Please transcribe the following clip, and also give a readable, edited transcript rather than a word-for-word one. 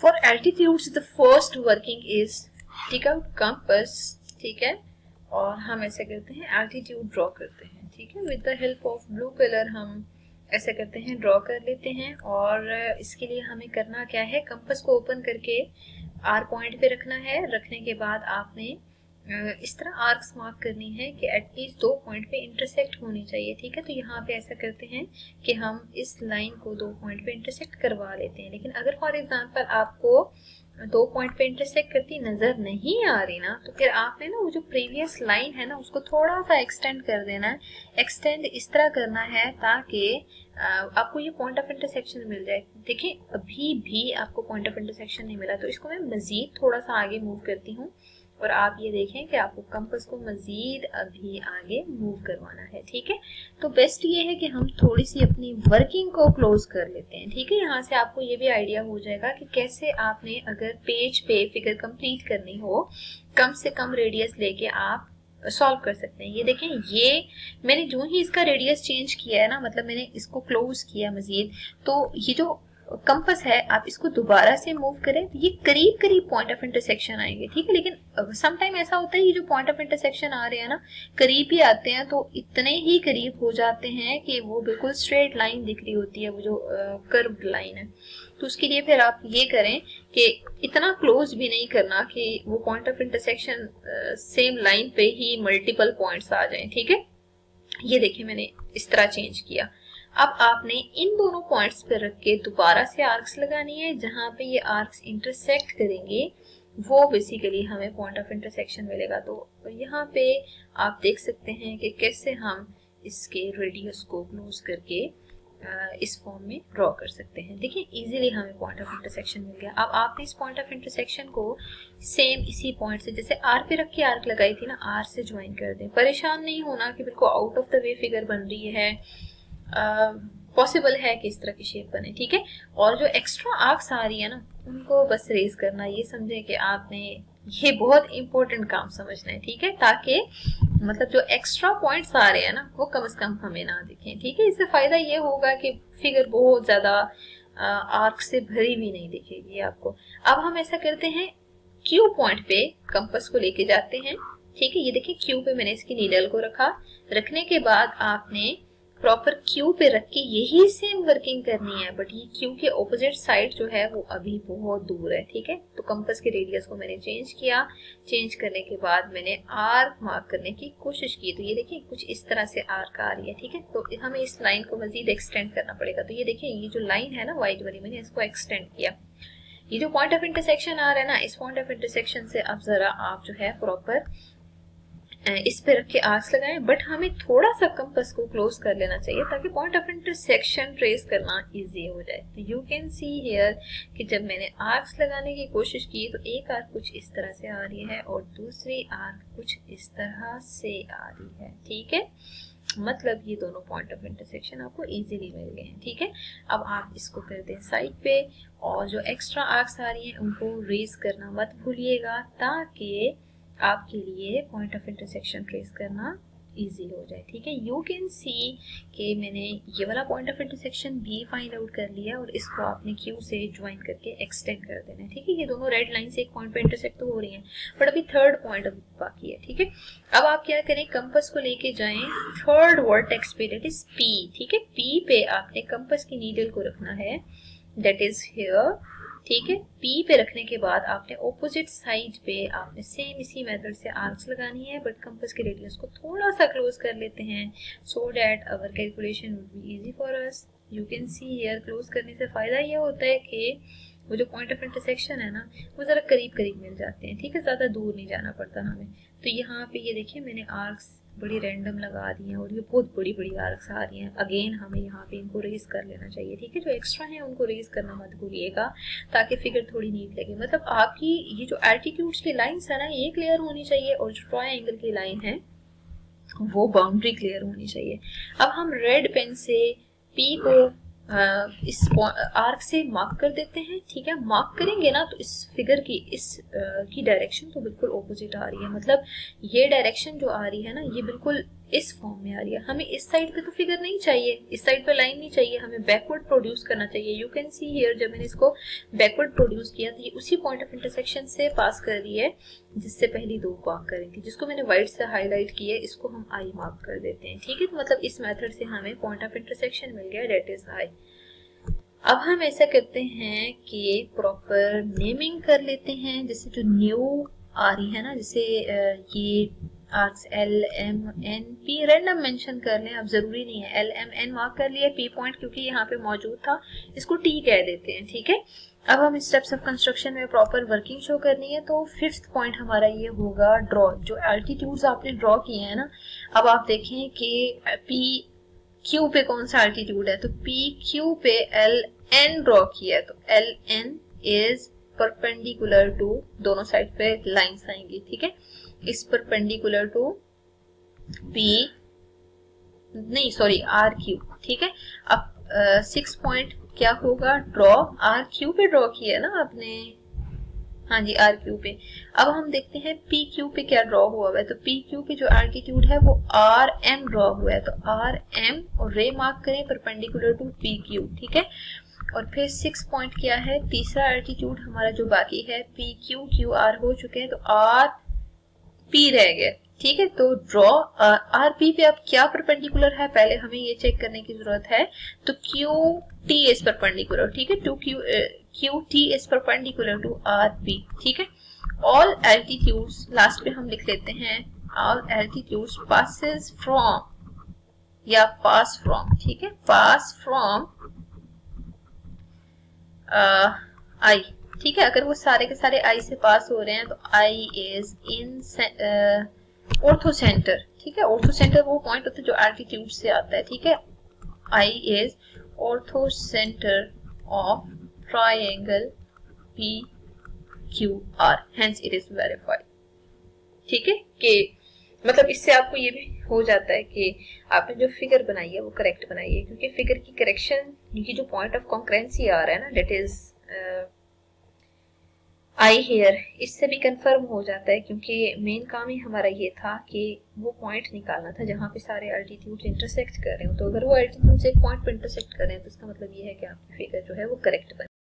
For altitudes the first working is take out compass, ठीक है, और हम ऐसे करते हैं एल्टीट्यूड ड्रॉ करते हैं, ठीक है, with the help of blue colour हम ऐसे करते हैं, ड्रॉ कर लेते हैं। और इसके लिए हमें करना क्या है, कंपास को ओपन करके आर पॉइंट पे रखना है। रखने के बाद आपने इस तरह आर्क्स मार्क करनी है कि एटलीस्ट 2 पॉइंट पे इंटरसेक्ट होनी चाहिए, ठीक है। तो यहाँ पे ऐसा करते हैं कि हम इस लाइन को 2 पॉइंट पे इंटरसेक्ट करवा लेते हैं। लेकिन अगर फॉर एग्जांपल आपको 2 पॉइंट पे इंटरसेक्ट करती नजर नहीं आ रही ना, तो फिर आपने ना वो जो प्रीवियस लाइन है ना उसको थोड़ा सा एक्सटेंड कर देना है। एक्सटेंड इस तरह करना है ताकि आपको ये पॉइंट ऑफ इंटरसेक्शन मिल जाए। देखिए अभी भी आपको पॉइंट ऑफ इंटरसेक्शन नहीं मिला, तो इसको मैं मजीद थोड़ा सा आगे मूव करती हूँ और आप ये देखें कि आपको कंपास को मजीद अभी आगे मूव करवाना है, ठीक है। तो बेस्ट ये है कि हम थोड़ी सी अपनी वर्किंग को क्लोज कर लेते हैं, ठीक है। यहाँ से आपको ये भी आइडिया हो जाएगा कि कैसे आपने अगर पेज पे फिगर कंप्लीट करनी हो, कम से कम रेडियस लेके आप सॉल्व कर सकते हैं। ये देखें, ये मैंने जो ही इसका रेडियस चेंज किया है ना, मतलब मैंने इसको क्लोज किया मजीद, तो ये जो कंपास है आप इसको दोबारा से मूव करें तो ये करीब करीब पॉइंट ऑफ इंटरसेक्शन आएंगे, ठीक है। लेकिन सम टाइम ऐसा होता है ये जो पॉइंट ऑफ इंटरसेक्शन आ रहे हैं ना, करीब ही आते हैं तो इतने ही करीब हो जाते हैं कि वो बिल्कुल स्ट्रेट लाइन दिख रही होती है, वो जो कर्व्ड लाइन है। तो उसके लिए फिर आप ये करें कि इतना क्लोज भी नहीं करना कि वो point of intersection same line पे ही मल्टीपल पॉइंट्स आ जाएं, ठीक है। ये देखिए मैंने इस तरह चेंज किया। अब आपने इन दोनों पॉइंट्स पर रख के दोबारा से आर्क्स लगानी है। जहां पे ये आर्क्स इंटरसेक्ट करेंगे वो बेसिकली हमें पॉइंट ऑफ इंटरसेक्शन मिलेगा। तो यहाँ पे आप देख सकते हैं कि कैसे हम इसके रेडियस को क्लोज करके इस फॉर्म में ड्रॉ कर सकते हैं। देखिए इजीली हमें पॉइंट ऑफ इंटरसेक्शन मिल गया। अब आपने इस पॉइंट ऑफ इंटरसेक्शन को सेम इसी पॉइंट से, जैसे आर पे रख के आर्क लगाई थी ना, आर से ज्वाइन कर दें। परेशान नहीं होना कि बिल्कुल out of the way figure बन रही है, पॉसिबल है कि इस तरह की शेप बने, ठीक है। और जो एक्स्ट्रा आर्क्स आ रही है ना उनको बस रेज करना। ये समझे कि आपने ये बहुत इंपॉर्टेंट काम समझना है, ठीक है, ताकि मतलब जो एक्स्ट्रा पॉइंट्स आ रहे हैं ना वो कम से कम हमें ना दिखें, ठीक है। इससे फायदा ये होगा कि फिगर बहुत ज्यादा आर्क से भरी भी नहीं दिखेगी आपको। अब हम ऐसा करते हैं, क्यू पॉइंट पे कंपास को लेके जाते हैं, ठीक है। ये देखिए क्यू पे मैंने इसकी नीडल को रखा। रखने के बाद आपने प्रॉपर क्यू पे रख के यही सेम वर्किंग करनी है, बट ये क्यू के ऑपोजिट साइड जो है वो अभी बहुत दूर है, ठीक है। तो कंपास के रेडियस को मैंने चेंज किया। चेंज करने के बाद मैंने आर्क मार्क करने की कोशिश की। तो ये देखिए कुछ इस तरह से आर्क आ रही है, ठीक है। तो हमें इस लाइन को मजीद एक्सटेंड करना पड़ेगा। तो ये देखिए ये जो लाइन है ना व्हाइट वाली, मैंने इसको एक्सटेंड किया। ये जो पॉइंट ऑफ इंटरसेक्शन आ रहा है ना, इस पॉइंट ऑफ इंटरसेक्शन से अब जरा आप जो है प्रॉपर इस पे रख के आर्क्स लगाएं, बट हमें थोड़ा सा कंपास को क्लोज कर लेना चाहिए ताकि पॉइंट ऑफ इंटरसेक्शन ट्रेस करना इजी हो जाए। तो यू कैन सी हियर कि जब मैंने आर्क्स लगाने की कोशिश की तो एक आर्क कुछ इस तरह से आ रही है और दूसरी आर्क कुछ इस तरह से आ रही है, ठीक है। मतलब ये दोनों पॉइंट ऑफ इंटरसेक्शन आपको इजीली मिल गए हैं, ठीक है। अब आप इसको कर दें साइड पे और जो एक्स्ट्रा आर्क्स आ रही हैं उनको रेज करना मत भूलिएगा ताकि आपके लिए पॉइंट ऑफ इंटरसेक्शन ट्रेस करना इजी हो जाए, ठीक है। यू कैन सी कि मैंने ये वाला पॉइंट ऑफ इंटरसेक्शन भी फाइंड आउट कर लिया और इसको आपने क्यू से ज्वाइन करके एक्सटेंड कर देना है, ठीक है। ये दोनों रेड लाइन से एक पॉइंट पे इंटरसेक्ट तो हो रही हैं, बट अभी थर्ड पॉइंट अभी बाकी है, ठीक है। अब आप क्या करें, कंपास को लेके जाएं थर्ड वर्टेक्स पे, दैट इज पी, ठीक है। पी पे आपने कंपास की नीडल को रखना है, दैट इज हियर, ठीक है। पी पे रखने के बाद आपने ऑपोजिट साइड पे आपने सेम इसी मेथड से आर्क्स लगानी है, बट कंपास के रेडियस को थोड़ा सा क्लोज कर लेते हैं so that our calculation will be easy for us. You can see here close करने से फायदा ये होता है कि वो जो पॉइंट ऑफ इंटरसेक्शन है ना वो जरा करीब करीब मिल जाते हैं, ठीक है, ज्यादा दूर नहीं जाना पड़ता हमें। तो यहाँ पे ये देखिए मैंने आर्क्स बड़ी रैंडम लगा दी हैं और ये बहुत बड़ी बड़ी आर्क्स आ रही हैं। अगेन हमें यहाँ पे इनको रेज कर लेना चाहिए, ठीक है। जो एक्स्ट्रा है उनको रेज करना मत भूलिएगा ताकि फिगर थोड़ी नीट लगे। मतलब आपकी ये जो एल्टीट्यूड्स की लाइंस है ना ये क्लियर होनी चाहिए और जो ट्रायंगल की लाइन है वो बाउंड्री क्लियर होनी चाहिए। अब हम रेड पेन से पी को इस आर्क से मार्क कर देते हैं, ठीक है। मार्क करेंगे ना तो इस फिगर की की डायरेक्शन तो बिल्कुल ऑपोजिट आ रही है। मतलब ये डायरेक्शन जो आ रही है ना ये बिल्कुल इस फॉर्म में आ रही है। हमें इस साइड पे तो फिगर नहीं चाहिए, इस साइड पे लाइन नहीं चाहिए, हमें बैकवर्ड प्रोड्यूस करना चाहिए। यू कैन सी हियर, जब मैंने इसको बैकवर्ड प्रोड्यूस किया तो ये उसी पॉइंट ऑफ इंटरसेक्शन से पास कर रही है जिससे पहली दो मार्क करी थी, जिसको मैंने व्हाइट से हाईलाइट किया है, इसको हम आई मार्क कर देते हैं। ठीक है, तो मतलब इस मेथड से हमें पॉइंट ऑफ इंटरसेक्शन मिल गया, डेट इज आई। अब हम ऐसा करते हैं कि प्रॉपर नेमिंग कर लेते हैं। जैसे जो न्यू आ रही है ना, जैसे ये arcs L M N P random mention कर लें, अब जरूरी नहीं है। एल एम एन मार्क कर लिया, पी पॉइंट क्योंकि यहाँ पे मौजूद था, इसको टी कह देते हैं। ठीक है, अब हम स्टेप्स ऑफ कंस्ट्रक्शन में प्रॉपर वर्किंग शो करनी है। तो फिफ्थ पॉइंट हमारा ये होगा ड्रॉ। जो एल्टीट्यूड्स आपने ड्रॉ किए हैं ना, अब आप देखें कि पी क्यू पे कौन सा एल्टीट्यूड है, तो पी क्यू पे एल एन ड्रॉ किया है, तो L N is perpendicular to, दोनों साइड पे लाइंस आएंगी। ठीक है, इस परपेंडिकुलर टू पी, नहीं सॉरी आर क्यू। ठीक है, अब 6 पॉइंट क्या होगा, ड्रॉ आर क्यू पे ड्रॉ किया है ना आपने, हाँ जी आर क्यू पे। अब हम देखते हैं पी क्यू पे क्या ड्रॉ हुआ है, तो पी क्यू पे जो एल्टीट्यूड है वो आर एम ड्रॉ हुआ है, तो आर एम और रे मार्क करें परपेंडिकुलर टू पी क्यू। ठीक है, और फिर 6 पॉइंट क्या है, तीसरा एल्टीट्यूड हमारा जो बाकी है, पी क्यू क्यू आर हो चुके हैं, तो आर पी रह गए। ठीक है, तो ड्रॉ आर पी पे अब क्या परपेंडिकुलर है, पहले हमें ये चेक करने की जरूरत है। तो क्यू टी इज परपेंडिकुलर। ठीक है, to Q T is perpendicular to R P. ठीक है, ऑल एल्टीट्यूड्स लास्ट पे हम लिख लेते हैं, ऑल एल्टीट्यूड्स पासेस फ्रॉम या पास फ्रॉम। ठीक है, पास फ्रॉम आई। ठीक है, अगर वो सारे के सारे आई से पास हो रहे हैं तो I is in ortho centre. ठीक है, ऑर्थो सेंटर वो पॉइंट होता है जो एल्टीट्यूड से आता है। ठीक है, I is orthocentre of triangle P Q R, hence it is verified. ठीक है, कि मतलब इससे आपको ये भी हो जाता है कि आपने जो फिगर बनाई है वो करेक्ट बनाई है, क्योंकि फिगर की करेक्शन की जो पॉइंट ऑफ कॉन्करेंसी आ रहा है ना, डेट इज आई हेयर, इससे भी कंफर्म हो जाता है, क्योंकि मेन काम ही हमारा ये था कि वो पॉइंट निकालना था जहाँ पे सारे एल्टीट्यूड इंटरसेक्ट कर रहे हो। तो अगर वो एल्टीट्यूड से एक पॉइंट पे इंटरसेक्ट कर रहे हैं तो इसका मतलब ये है कि आपकी फिगर जो है वो करेक्ट बनी।